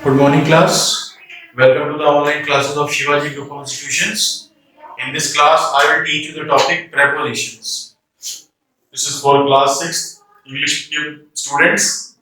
Good morning, class. Welcome to the online classes of Shivaji Group of Institutions. In this class, I will teach you the topic prepositions. This is for class 6 English medium students.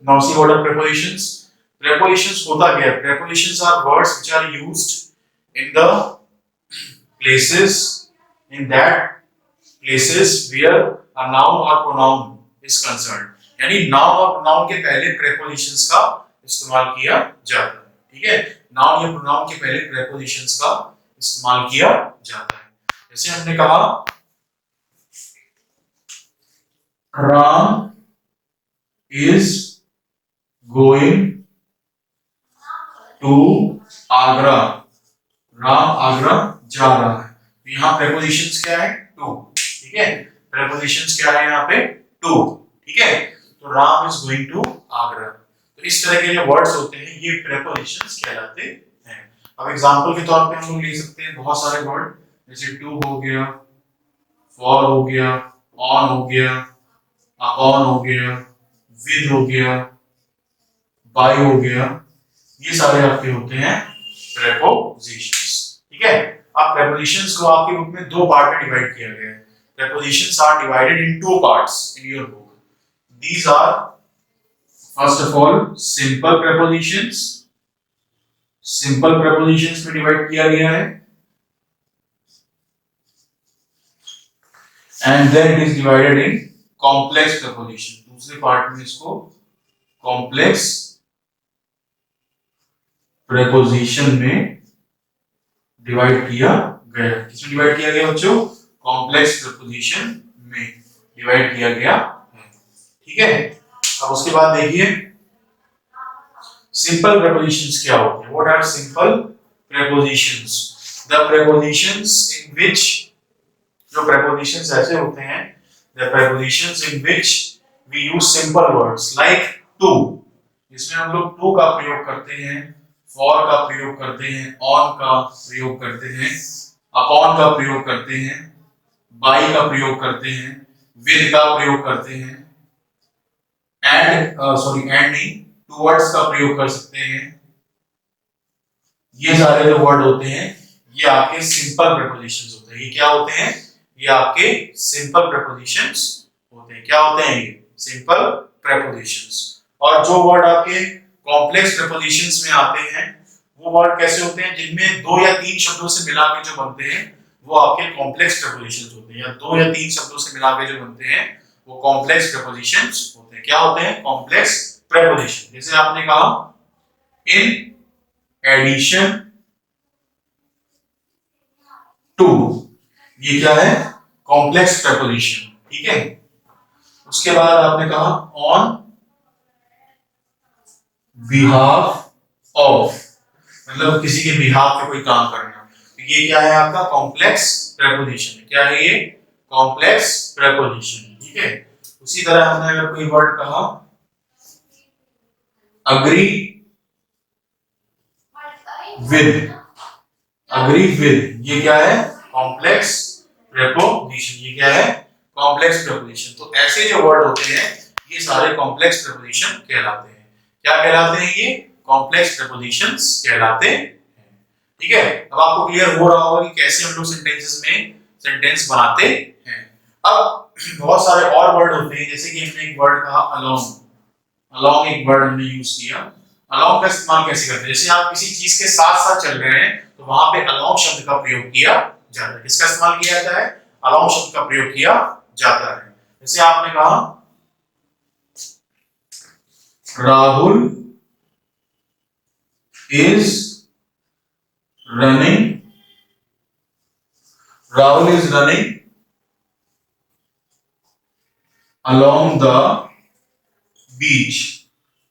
Now, see what are prepositions. Prepositions होता क्या है? Prepositions are words which are used in the places in that places where a noun or pronoun is concerned. यानी noun और pronoun के पहले prepositions का इस्तेमाल किया जाता है. ठीक है, noun या pronoun के पहले prepositions का इस्तेमाल किया जाता है. जैसे हमने कहा Ram is going to Agra. Ram Agra जा रहा है. तो यहाँ prepositions क्या है? to. ठीक है, prepositions क्या है यहाँ पे? to. ठीक है, तो Ram is going to Agra. तो इस तरह के जो वर्ड्स होते हैं ये prepositions कहलाते हैं. अब एग्जांपल के तौर पे हम लोग ले सकते हैं बहुत सारे वर्ड, जैसे to हो गया, for हो गया, on हो गया, upon हो गया, with हो गया, by हो गया. ये सारे आपके होते हैं prepositions. ठीक है, अब prepositions को आपके बुक में दो पार्ट में डिवाइड किया गया है. Prepositions are divided in two parts in your book. These are first of all simple prepositions. Simple prepositions में डिवाइड किया गया है. And then it is divided in complex preposition. दूसरे पार्ट में इसको complex preposition में डिवाइड किया गया. किसमें डिवाइड किया गया बच्चों? कॉम्प्लेक्स प्रीपोजिशन में डिवाइड किया गया है. ठीक है, अब उसके बाद देखिए सिंपल प्रीपोजिशंस क्या होते हैं. What are simple prepositions? The prepositions in which, जो प्रीपोजिशंस ऐसे होते हैं, the prepositions in which we use simple words like to. इसमें हम लोग टू का प्रयोग करते हैं, फॉर का प्रयोग करते हैं, ऑन का प्रयोग करते हैं, अपॉन का प्रयोग करते हैं, बाई का प्रयोग करते हैं, विद का प्रयोग करते हैं, एंड एंड नहीं, टुवर्ड्स का प्रयोग कर सकते हैं. ये सारे जो वर्ड होते हैं ये आपके सिंपल प्रीपोजिशंस होते हैं. ये क्या होते हैं? ये आपके सिंपल प्रीपोजिशंस होते हैं. क्या होते हैं ये? Simple prepositions. और जो वर्ड आपके कॉम्प्लेक्स प्रीपोजिशंस में आते हैं वो वर्ड कैसे होते हैं? जिनमें दो या तीन शब्दों से मिला के जो बनते हैं वो आपके कॉम्प्लेक्स प्रीपोजिशंस होते हैं. या दो या तीन शब्दों से मिला के जो बनते हैं वो कॉम्प्लेक्स प्रीपोजिशंस होते हैं. क्या होते हैं? Complex preposition. जैसे आपने कहा इन एडिशन टू, ये क्या है? Complex preposition. ठीक है, उसके बाद आपने कहा ऑन बिहाफ ऑफ, मतलब किसी के बिहाफ पे कोई काम करना. तो ये क्या है? आपका कॉम्प्लेक्स प्रीपोजिशन. क्या है ये? Complex preposition. ठीक है, उसी तरह हमने अगर कोई वर्ड कहा अग्री विद, अग्री विद, ये क्या है? Complex preposition. ये क्या है? Complex preposition. तो ऐसे जो वर्ड होते हैं ये सारे कॉम्प्लेक्स प्रीपोजिशन कहलाते हैं. क्या कहलाते हैं? ये कॉम्प्लेक्स प्रीपोजिशंस कहलाते हैं. ठीक है, अब आपको क्लियर हो रहा होगा कि कैसे हम लोग सेंटेंसेस में सेंटेंस बनाते हैं. अब बहुत सारे और वर्ड होते हैं, जैसे कि हमने एक वर्ड कहा अलोंग. अलोंग एक वर्ड हमने यूज किया. अलोंग का इस्तेमाल कैसे करते हैं? जैसे आप किसी चीज के साथ साथ चल रहे हैं तो वहां पे अलोंग शब्द का प्रयोग किया जाता है. किसका इस्तेमाल किया जाता है? अलोंग शब्द का प्रयोग किया जाता है. जैसे आपने कहा Rahul is running, Rahul is running along the beach.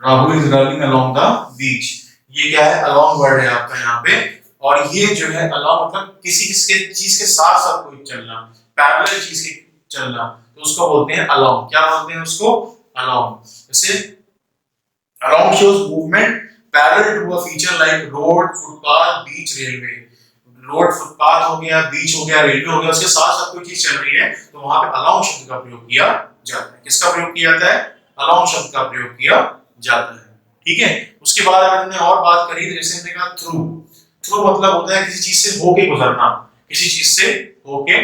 Rahul is running along the beach. ये क्या है? along वर्ड है आपका यहाँ पे. और ये जो है along मतलब किसी किसके चीज के साथ साथ कोई चलना, पैरेलल चीज के चलना, तो उसको बोलते हैं along. क्या बोलते हैं उसको? along. जैसे along shows movement parallel to a feature like road, footpath, beach, railway. Road, footpath हो गया, बीच हो गया, रेलवे हो गया, उसके साथ साथ कोई चीज चल रही है तो वहां पे अलोंग शब्द का प्रयोग किया जाता है. किसका प्रयोग किया जाता है? अलोंग शब्द का प्रयोग किया जाता है. ठीक है। उसके बाद अगर हमने और बात करी तो जैसे हमने कहा थ्रू, थ्रू मतलब होता है किसी चीज से होके गुजरना, किसी चीज से होके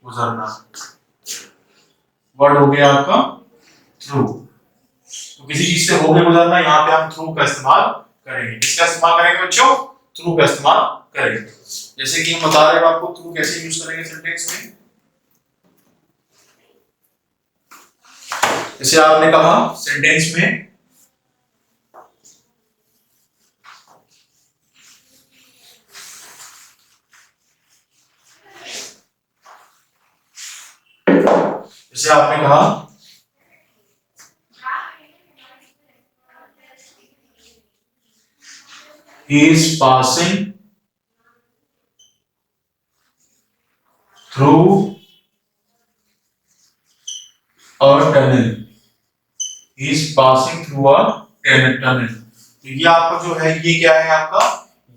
गुजरना, वर्ड हो गया आपका थ्रू। तो किसी चीज से होके गुजरना, यहाँ पे हम थ्रू का इस्तेमाल करेंगे। किसका इस्तेमाल करेंगे बच्चों? थ्रू का इस्तेमाल करेंगे। जैसे कि हम बता रहे हैं आपको थ्रू कैसे यूज करेंगे सेंटेंस में। जैसे आपने कहा सेंटेंस में जैसे आपने कहा he is passing through a tunnel, he is passing through a tunnel। तो ये आपका जो है ये क्या है आपका?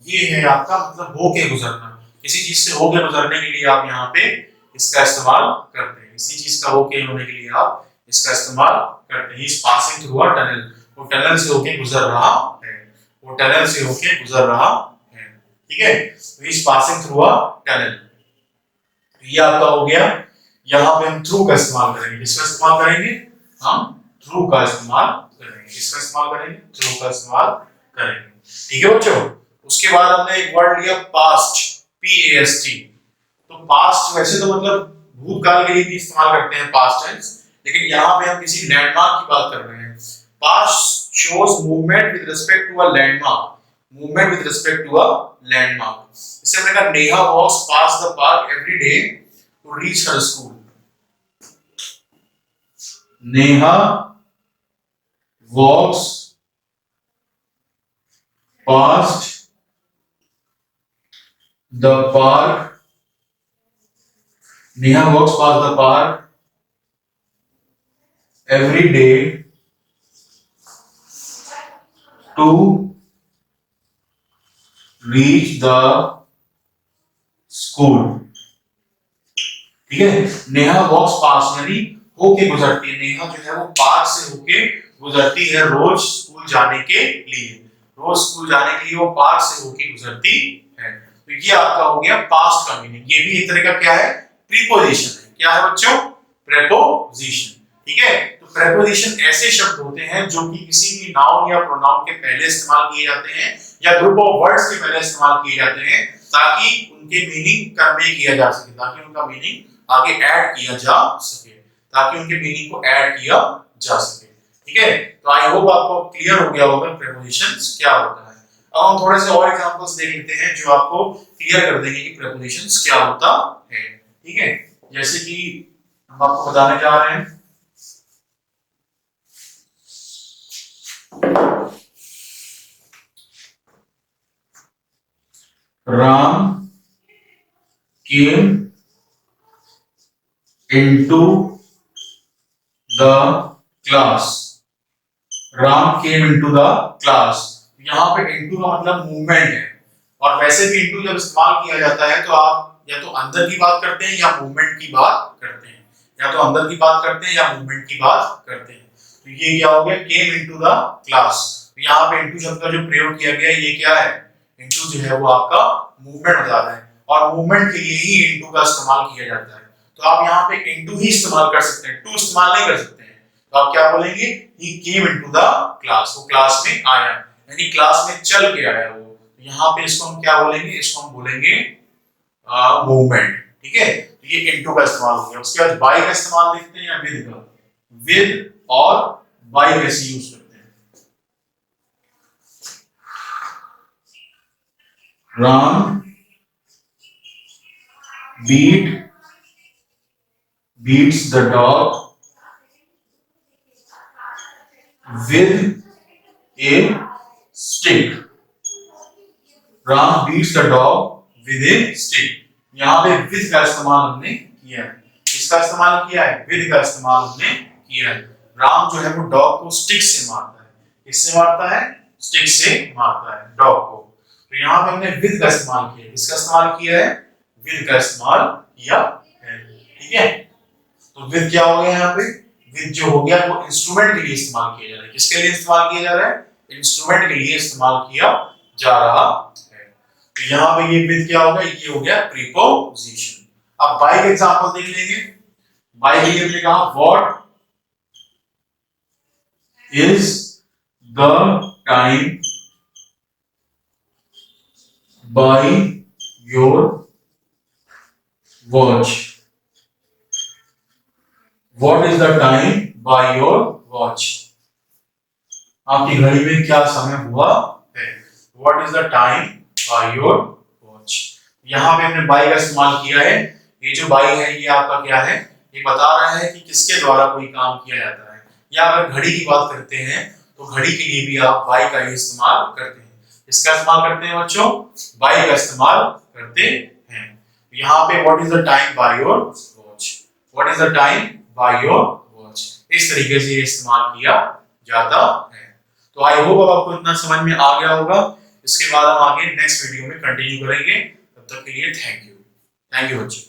ये है आपका मतलब होके गुजरना, किसी चीज से होके गुजरने के लिए आप यहाँ पे इसका इस्तेमाल करते हैं। किसी चीज का होके होने के लिए आप इसका इस्तेमाल करते हैं। he is passing through a tunnel, वो टनल से होके गुजर रहा है, वो टनल से होके गुजर रहा है, ठीक है। तो he is passing through a tunnel, ये आपका हो गया। यहाँ पे हम थ्रू का इस्तेमाल करेंगे। किसका इस्तेमाल करेंगे? हम थ्रू का इस्तेमाल करेंगे। किसका इस्तेमाल करेंगे? थ्रू का इस्तेमाल करेंगे, ठीक है बच्चों। उसके बाद हमने एक वर्ड लिया पास्ट, PAST। तो पास्ट वैसे तो मतलब भूतकाल के लिए भी इस्तेमाल करते हैं पास्ट टेंस, लेकिन यहाँ पे हम किसी लैंडमार्क की बात कर रहे हैं। Past shows movement with respect to a landmark, movement with respect to a landmark. जैसे हमने कहा Neha walks pass the park every day to reach her school. Neha walks past the park, Neha walks pass the park every day to reach the school, ठीक है। Neha walks पास यानी होके गुजरती है, नेहा जो है वो पार्क से होके गुजरती है रोज स्कूल जाने के लिए, रोज स्कूल जाने के लिए वो पार्क से होके गुजरती है। तो ये आपका हो गया पास्ट का मीनिंग। ये भी एक तरह का क्या है? प्रीपोजिशन है। क्या है बच्चों? प्रेपोजिशन, ठीक है। तो प्रेपोजिशन ऐसे शब्द होते हैं जो कि किसी भी नाउन या प्रोनाउन के पहले इस्तेमाल किए जाते हैं या ग्रुप ऑफ वर्ड्स के पहले इस्तेमाल किए जाते हैं ताकि उनके मीनिंग कन्वे किया जा सके, ताकि उनका मीनिंग आगे ऐड किया जा सके, ताकि उनके मीनिंग को ऐड किया जा सके, ठीक है। तो आई होप आपको क्लियर हो गया होगा प्रेपोजिशंस क्या होता है। अब हम थोड़े से और एग्जांपल्स देख लेते हैं जो आपको क्लियर कर देंगे कि प्रेपोजिशंस क्या होता है, ठीक है। जैसे कि हम आपको बताने जा रहे हैं Ram came into the class, Ram came into the class। यहाँ पे into का मतलब मूवमेंट है, और वैसे भी into जब इस्तेमाल किया जाता है तो आप या तो अंदर की बात करते हैं या मूवमेंट की बात करते हैं, या तो अंदर की बात करते हैं या मूवमेंट की बात करते हैं। तो ये क्या हो गया? came into the class। तो यहाँ पे into शब्द का जो प्रयोग किया गया है ये क्या है? into जो है वो आपका मूवमेंट बता रहा है, और मूवमेंट के लिए ही into का इस्तेमाल किया जाता है। तो आप यहाँ पे into ही इस्तेमाल कर सकते हैं, to इस्तेमाल नहीं कर सकते हैं। तो आप क्या बोलेंगे? he came into the class, वो क्लास में आया, यानी क्लास में चल के आया वो। यहाँ पे इसको हम क्या बोलेंगे? इसको हम बोलेंगे मूवमेंट, ठीक है। तो ये into का इस्तेमाल हो गया। उसके बाद by का इस्तेमाल देखते हैं या with का। with और by कैसे यूज करते हैं? Ram beats the dog with a stick। Ram beats the dog with a stick। यहाँ पे with का इस्तेमाल हमने किया है। किसका इस्तेमाल किया है? with का इस्तेमाल हमने किया है। राम जो है वो डॉग को स्टिक से मारता है। किससे मारता है? स्टिक से मारता है डॉग को। तो यहाँ पे हमने with का इस्तेमाल किया है। किसका इस्तेमाल किया है? with का इस्तेमाल किया है, ठीक है। तो with क्या हो गया यहाँ पे? with जो हो गया वो इंस्ट्रूमेंट के लिए इस्तेमाल किया जा रहा है। किसके लिए इस्तेमाल किया जा रहा है? इंस्ट्रूमेंट के लिए इस्तेमाल किया जा रहा है। तो यहाँ पे ये विद क्या होगा, ये हो गया प्रीपोजिशन। अब बाय का एग्जांपल देख लेंगे। बाय के लिए हमने कहा what is the time by your watch. What is the time by your watch, आपकी घड़ी में क्या समय हुआ है। What is the time by your watch. यहां पे हमने बाय का इस्तेमाल किया है। ये जो बाय है ये आपका क्या है, ये बता रहा है कि किसके द्वारा कोई काम किया जाता है। या अगर घड़ी की बात करते हैं तो घड़ी के लिए भी आप बाय का ही इस्तेमाल करते हैं। इसका इस्तेमाल करते हैं बच्चों, बाय का इस्तेमाल करते हैं। यहाँ पे what is the time by your watch, what is the time by your watch, इस तरीके से ये इस्तेमाल किया जाता है। तो आई होप अब आपको इतना समझ में आ गया होगा। इसके बाद हम आगे नेक्स्ट वीडियो में कंटिन्यू करेंगे। तब तक के लिए थैंक यू बच्चों।